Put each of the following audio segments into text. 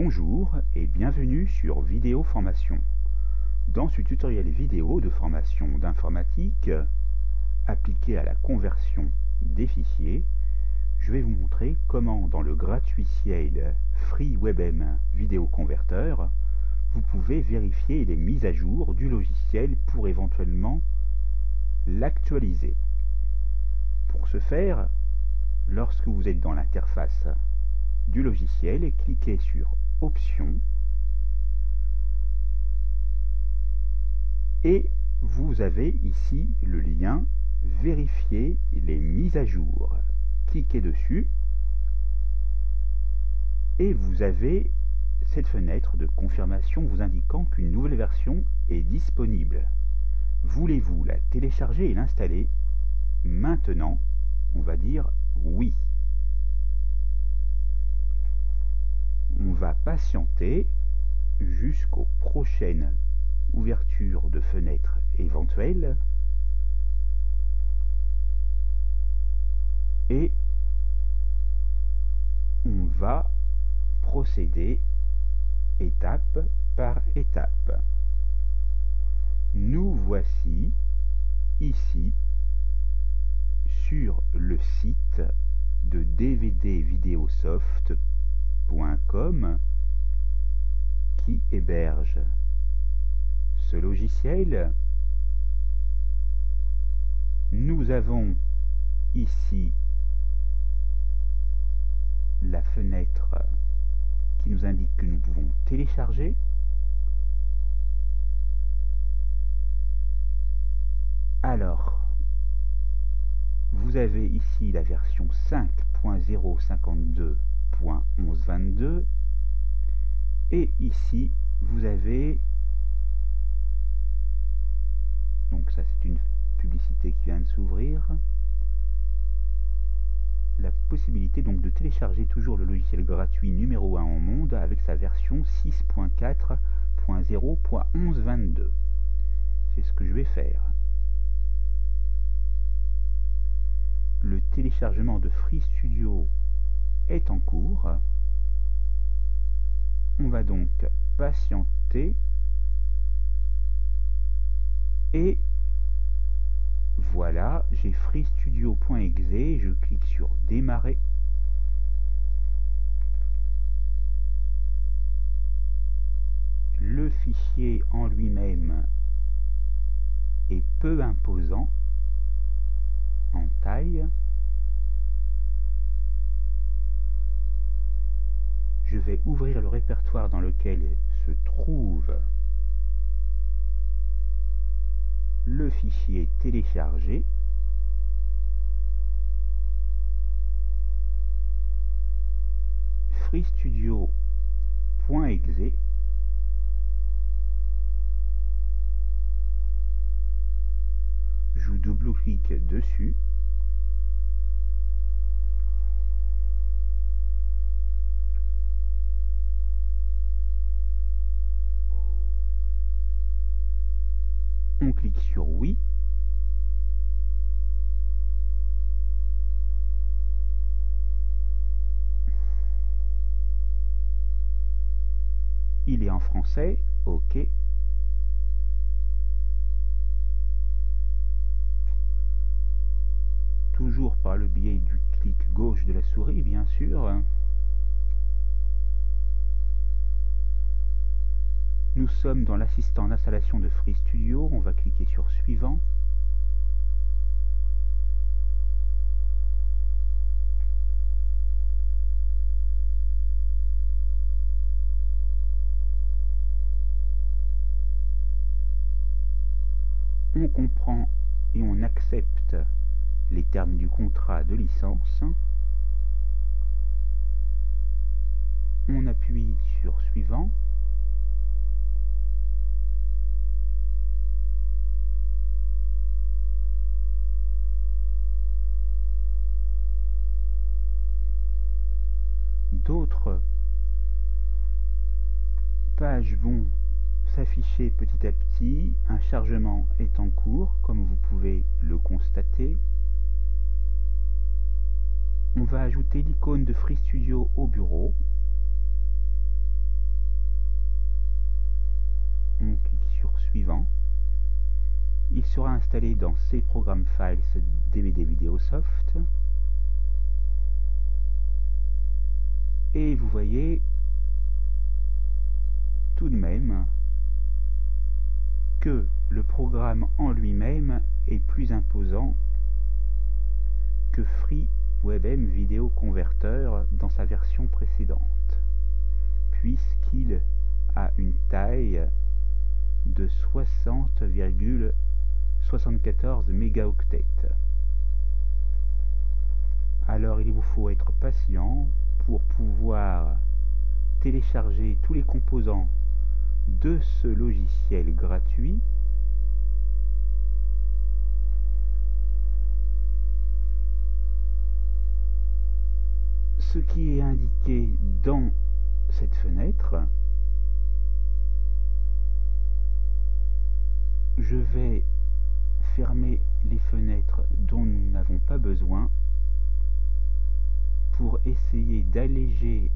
Bonjour et bienvenue sur Vidéo Formation. Dans ce tutoriel vidéo de formation d'informatique appliqué à la conversion des fichiers, je vais vous montrer comment dans le gratuiciel FreeWebM Vidéo Converter, vous pouvez vérifier les mises à jour du logiciel pour éventuellement l'actualiser. Pour ce faire, lorsque vous êtes dans l'interface du logiciel, cliquez sur Options et vous avez ici le lien Vérifier les mises à jour. Cliquez dessus et vous avez cette fenêtre de confirmation vous indiquant qu'une nouvelle version est disponible. Voulez-vous la télécharger et l'installer? Maintenant, on va dire oui. On va patienter jusqu'aux prochaines ouvertures de fenêtres éventuelles et on va procéder étape par étape. Nous voici ici sur le site de dvdvideosoft.com qui héberge ce logiciel. Nous avons ici la fenêtre qui nous indique que nous pouvons télécharger. Alors, vous avez ici la version 5.052.1122 et ici vous avez, donc ça c'est une publicité qui vient de s'ouvrir, la possibilité donc de télécharger toujours le logiciel gratuit numéro 1 au monde avec sa version 6.4.0.1122. C'est ce que je vais faire. Le téléchargement de FreeStudio est en cours. On va donc patienter et voilà, j'ai freestudio.exe, je clique sur démarrer. Le fichier en lui-même est peu imposant en taille. Je vais ouvrir le répertoire dans lequel se trouve le fichier téléchargé. freestudio.exe. Je double-clique dessus. On clique sur oui. Il est en français, OK. Toujours par le biais du clic gauche de la souris, bien sûr. Nous sommes dans l'assistant d'installation de FreeStudio. On va cliquer sur Suivant. On comprend et on accepte les termes du contrat de licence. On appuie sur Suivant. D'autres pages vont s'afficher petit à petit. Un chargement est en cours, comme vous pouvez le constater. On va ajouter l'icône de FreeStudio au bureau. sera installé dans C Program Files DVD VideoSoft. Et vous voyez tout de même que le programme en lui-même est plus imposant que FreeWebM Video Converter dans sa version précédente, puisqu'il a une taille de 60,74 mégaoctets. Alors il vous faut être patient pour pouvoir télécharger tous les composants de ce logiciel gratuit. Ce qui est indiqué dans cette fenêtre, je vais fermer les fenêtres dont nous n'avons pas besoin pour essayer d'alléger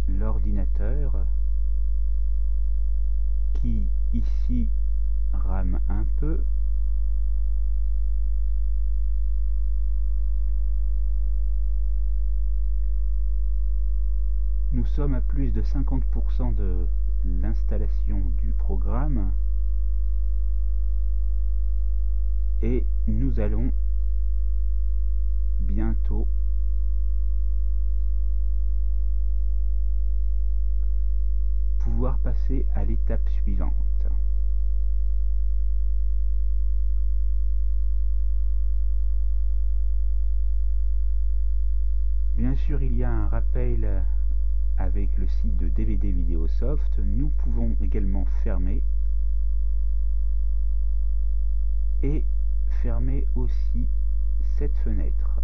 l'ordinateur qui ici rame un peu. Nous sommes à plus de 50% de l'installation du programme et nous allons bientôt pouvoir passer à l'étape suivante. Bien sûr, il y a un rappel avec le site de DVD VideoSoft. Nous pouvons également fermer et fermer aussi cette fenêtre.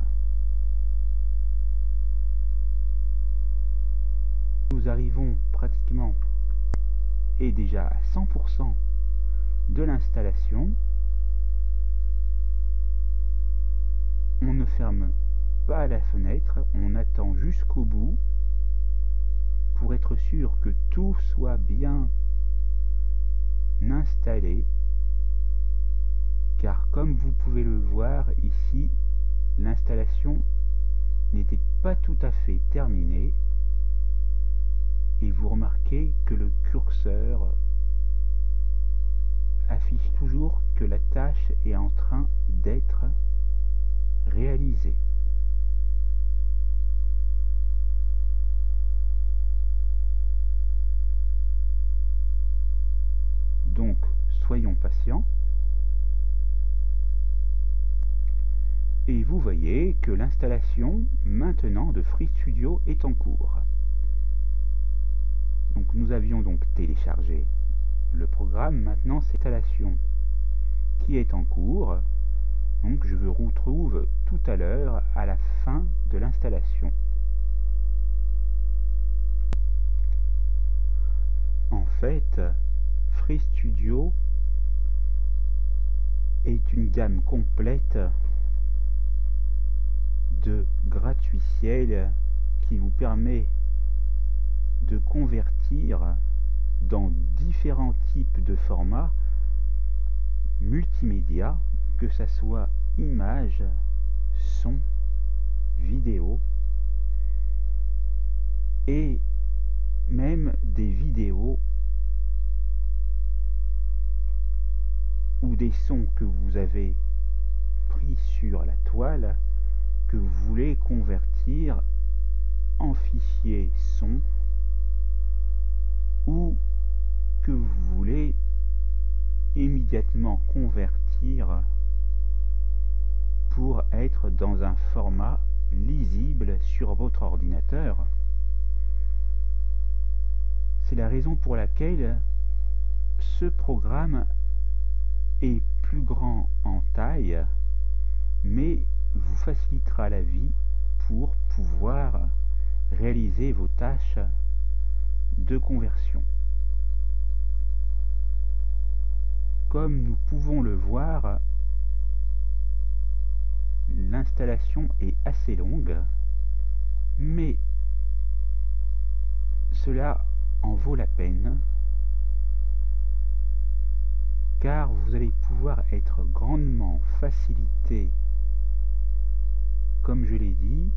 Nous arrivons pratiquement et déjà à 100% de l'installation. On ne ferme pas la fenêtre, on attend jusqu'au bout pour être sûr que tout soit bien installé, car comme vous pouvez le voir ici, l'installation n'était pas tout à fait terminée et vous remarquez que le curseur affiche toujours que la tâche est en train d'être réalisée. Donc, soyons patients. Et vous voyez que l'installation maintenant de FreeStudio est en cours. Donc nous avions donc téléchargé le programme, maintenant c'est l'installation qui est en cours. Donc je vous retrouve tout à l'heure à la fin de l'installation. En fait, FreeStudio est une gamme complète de gratuiciels qui vous permet de convertir dans différents types de formats multimédia, que ce soit images, son, vidéo et même des vidéos ou des sons que vous avez pris sur la toile que vous voulez convertir en fichier son ou que vous voulez immédiatement convertir pour être dans un format lisible sur votre ordinateur. C'est la raison pour laquelle ce programme est plus grand en taille, mais vous facilitera la vie pour pouvoir réaliser vos tâches de conversion. Comme nous pouvons le voir, l'installation est assez longue, mais cela en vaut la peine, car vous allez pouvoir être grandement facilité, comme je l'ai dit,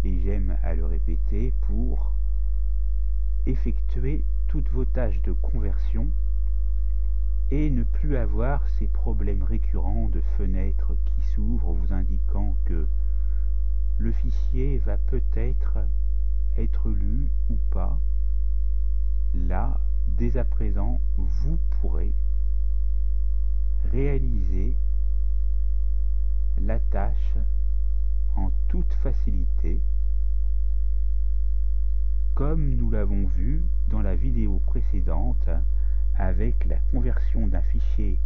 et j'aime à le répéter, pour effectuer toutes vos tâches de conversion et ne plus avoir ces problèmes récurrents de fenêtres qui s'ouvrent vous indiquant que le fichier va peut-être être lu ou pas. Là, dès à présent, vous pourrez réaliser la tâche en toute facilité, comme nous l'avons vu dans la vidéo précédente avec la conversion d'un fichier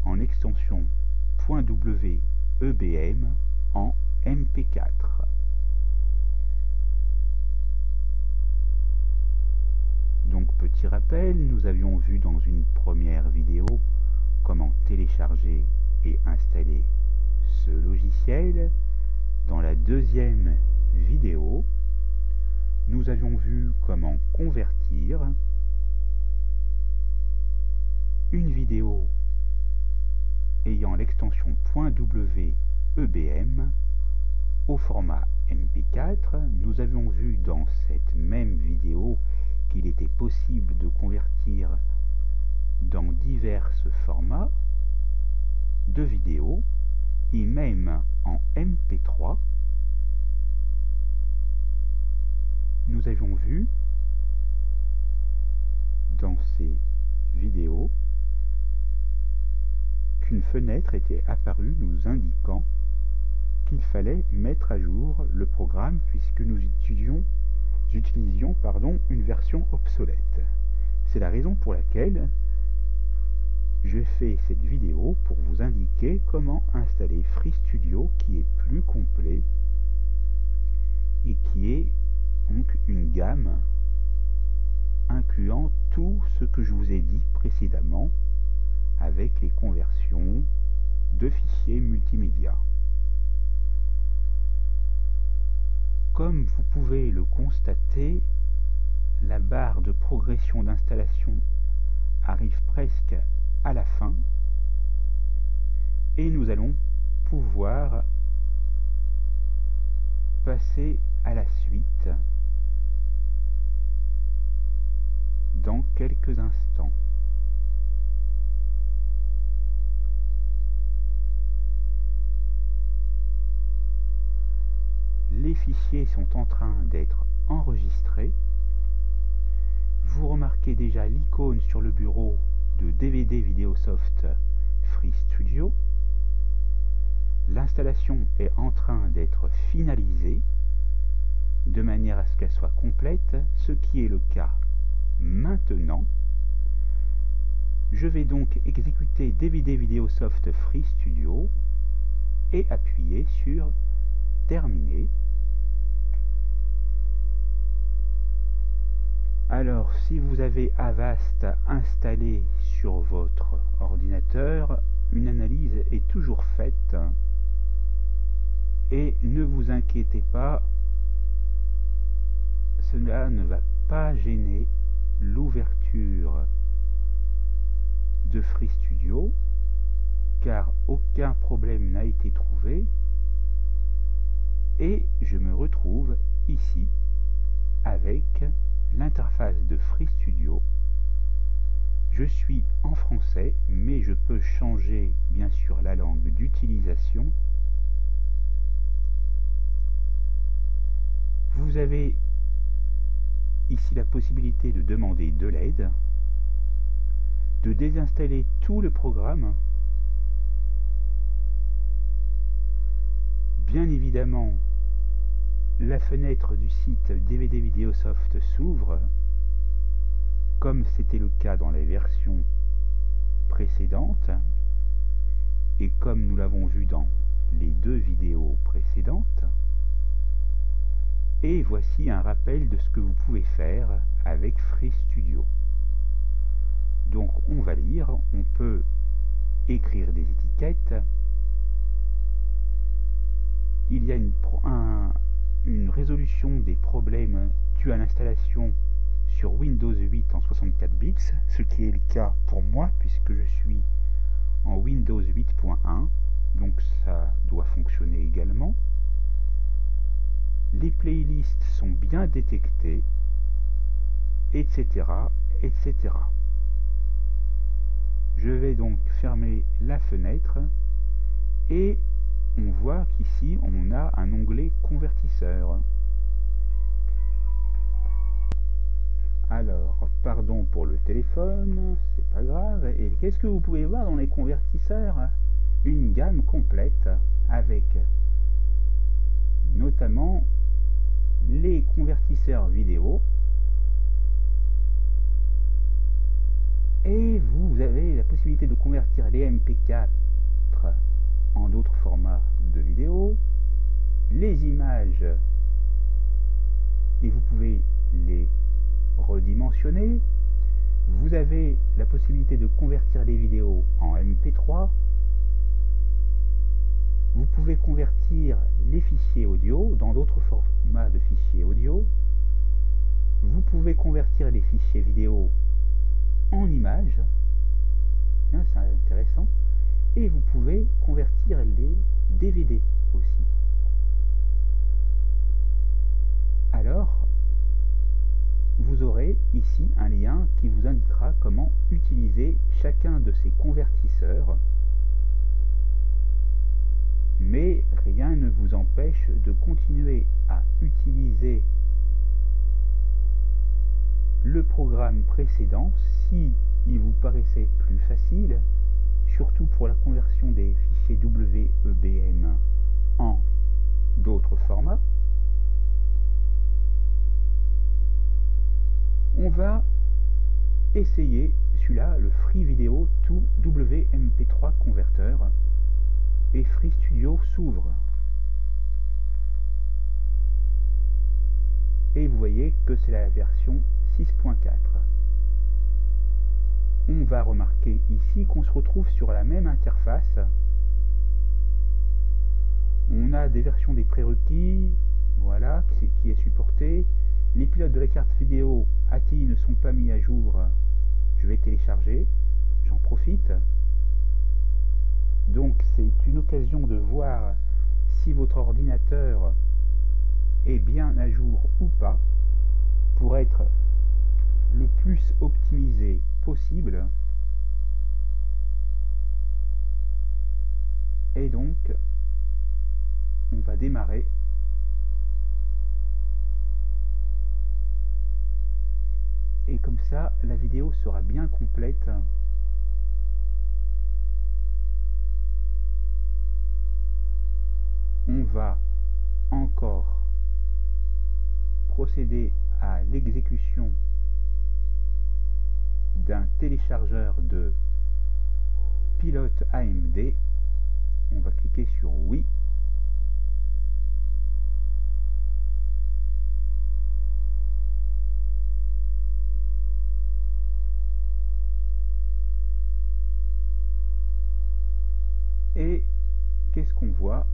en extension .webm en MP4. Donc petit rappel, nous avions vu dans une première vidéo comment télécharger et installer ce logiciel. Dans la deuxième vidéo, nous avions vu comment convertir une vidéo ayant l'extension .webm au format MP4. Nous avions vu dans cette même vidéo qu'il était possible de convertir dans divers formats de vidéos et même en MP3. Nous avions vu dans ces vidéos qu'une fenêtre était apparue nous indiquant qu'il fallait mettre à jour le programme puisque nous utilisions une version obsolète. C'est la raison pour laquelle je fais cette vidéo pour vous indiquer comment installer FreeStudio, qui est plus complet et qui est donc une gamme incluant tout ce que je vous ai dit précédemment avec les conversions de fichiers multimédia. Comme vous pouvez le constater, la barre de progression d'installation arrive presque à la fin et nous allons pouvoir passer à la suite dans quelques instants. Les fichiers sont en train d'être enregistrés. Vous remarquez déjà l'icône sur le bureau de DVD Videosoft FreeStudio. L'installation est en train d'être finalisée de manière à ce qu'elle soit complète, ce qui est le cas maintenant. Je vais donc exécuter DVD Videosoft FreeStudio et appuyer sur Terminer. Alors, si vous avez Avast installé sur votre ordinateur, une analyse est toujours faite et ne vous inquiétez pas, cela ne va pas gêner l'ouverture de FreeStudio car aucun problème n'a été trouvé et je me retrouve ici avec l'interface de FreeStudio. Je suis en français, mais je peux changer bien sûr la langue d'utilisation. Vous avez ici la possibilité de demander de l'aide, de désinstaller tout le programme. Bien évidemment, la fenêtre du site DVD Videosoft s'ouvre, comme c'était le cas dans les versions précédentes, et comme nous l'avons vu dans les deux vidéos précédentes. Et voici un rappel de ce que vous pouvez faire avec FreeStudio. Donc on va lire, on peut écrire des étiquettes. Il y a une résolution des problèmes dus à l'installation sur Windows 8 en 64 bits, ce qui est le cas pour moi puisque je suis en Windows 8.1, donc ça doit fonctionner également. Les playlists sont bien détectées, etc., etc. Je vais donc fermer la fenêtre et on voit qu'ici on a un onglet convertisseur. Alors, pardon pour le téléphone, c'est pas grave. Et qu'est-ce que vous pouvez voir dans les convertisseurs? Une gamme complète avec notamment les convertisseurs vidéo. Et vous avez la possibilité de convertir les MP4 en d'autres formats de vidéo, les images, et vous pouvez les redimensionner. Vous avez la possibilité de convertir les vidéos en MP3. Vous pouvez convertir les fichiers audio dans d'autres formats de fichiers audio. Vous pouvez convertir les fichiers vidéo en images. Tiens, c'est intéressant. Et vous pouvez convertir les DVD aussi. Alors, vous aurez ici un lien qui vous indiquera comment utiliser chacun de ces convertisseurs, mais rien ne vous empêche de continuer à utiliser le programme précédent si il vous paraissait plus facile, surtout pour la conversion des fichiers WEBM en d'autres formats. On va essayer celui-là, le Free Video to WMP3 Converter, et Free Studio s'ouvre. Et vous voyez que c'est la version 6.4. On va remarquer ici qu'on se retrouve sur la même interface. On a des versions des prérequis, voilà, qui est supporté. Les pilotes de la carte vidéo ATI ne sont pas mis à jour. Je vais télécharger, j'en profite. Donc c'est une occasion de voir si votre ordinateur est bien à jour ou pas, pour être le plus optimisé possible. Et donc on va démarrer. Et comme ça, la vidéo sera bien complète. On va encore procéder à l'exécution d'un téléchargeur de pilote AMD. On va cliquer sur oui. Et qu'est-ce qu'on voit?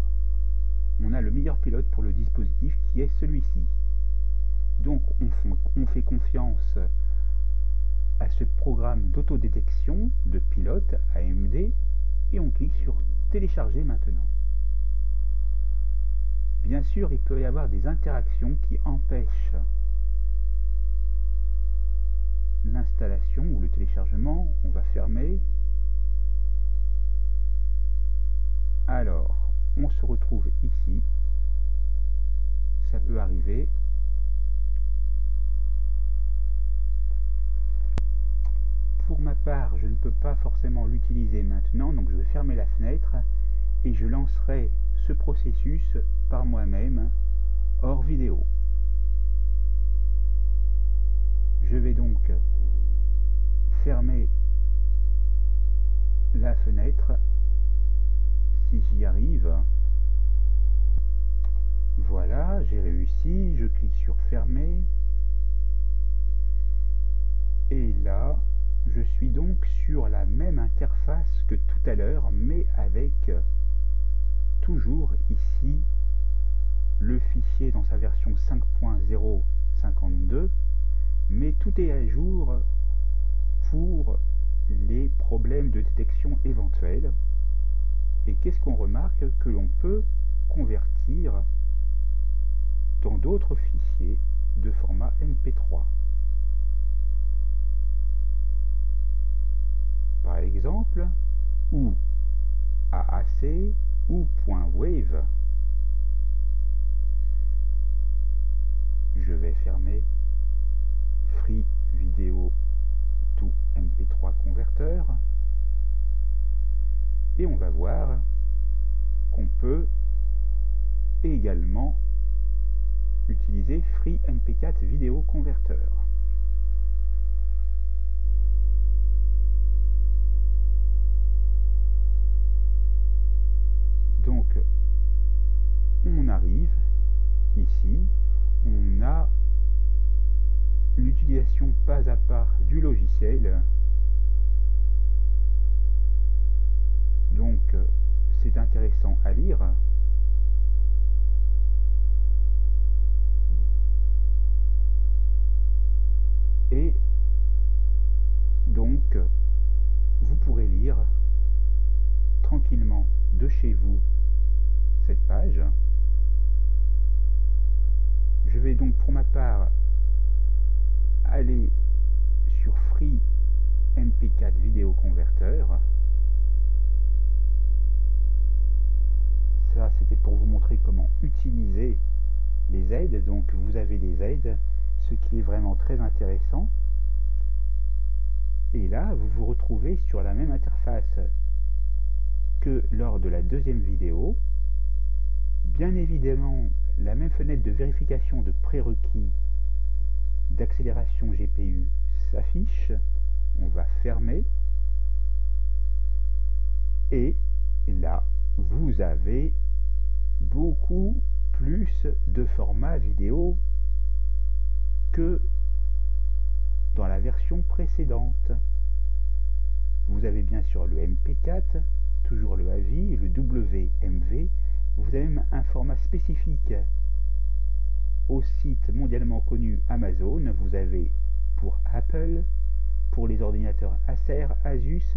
On a le meilleur pilote pour le dispositif qui est celui-ci. Donc on fait confiance à ce programme d'autodétection de pilote AMD et on clique sur télécharger maintenant. Bien sûr, il peut y avoir des interactions qui empêchent l'installation ou le téléchargement. On va fermer. Alors, on se retrouve ici. Ça peut arriver. Pour ma part, je ne peux pas forcément l'utiliser maintenant, donc je vais fermer la fenêtre et je lancerai ce processus par moi-même hors vidéo. Je vais donc fermer la fenêtre si j'y arrive. Voilà, j'ai réussi, je clique sur fermer et là je suis donc sur la même interface que tout à l'heure, mais avec toujours ici le fichier dans sa version 5.052, mais voyez, tout est à jour pour les problèmes de détection éventuels. Et qu'est-ce qu'on remarque? Que l'on peut convertir dans d'autres fichiers de format MP3. Par exemple, ou AAC ou .wave. Je vais fermer Free Video to MP3 Converter et on va voir qu'on peut également utiliser Free MP4 Video Converter. Donc on arrive ici, on a l'utilisation pas à pas du logiciel. Donc c'est intéressant à lire. Et donc vous pourrez lire tranquillement de chez vous cette page. Je vais donc pour ma part aller sur Free MP4 Video Converter. Ça, c'était pour vous montrer comment utiliser les aides. Donc vous avez des aides, ce qui est vraiment très intéressant. Et là, vous vous retrouvez sur la même interface que lors de la deuxième vidéo. Bien évidemment, la même fenêtre de vérification de prérequis d'accélération GPU s'affiche. On va fermer. Et là, vous avez beaucoup plus de formats vidéo que dans la version précédente. Vous avez bien sûr le MP4, toujours le AVI, le WMV. Vous avez même un format spécifique au site mondialement connu Amazon. Vous avez pour Apple, pour les ordinateurs Acer, Asus,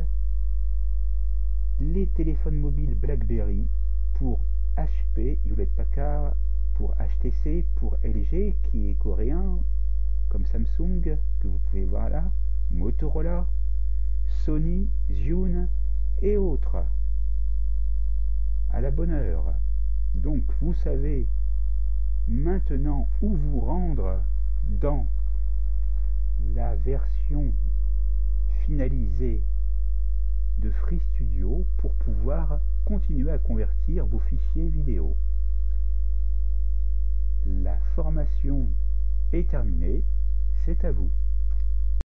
les téléphones mobiles BlackBerry, pour HP, Hewlett Packard, pour HTC, pour LG qui est coréen, comme Samsung que vous pouvez voir là, Motorola, Sony, Zhiyun et autres. À la bonne heure. Donc vous savez maintenant où vous rendre dans la version finalisée de FreeStudio pour pouvoir continuer à convertir vos fichiers vidéo. La formation est terminée, c'est à vous.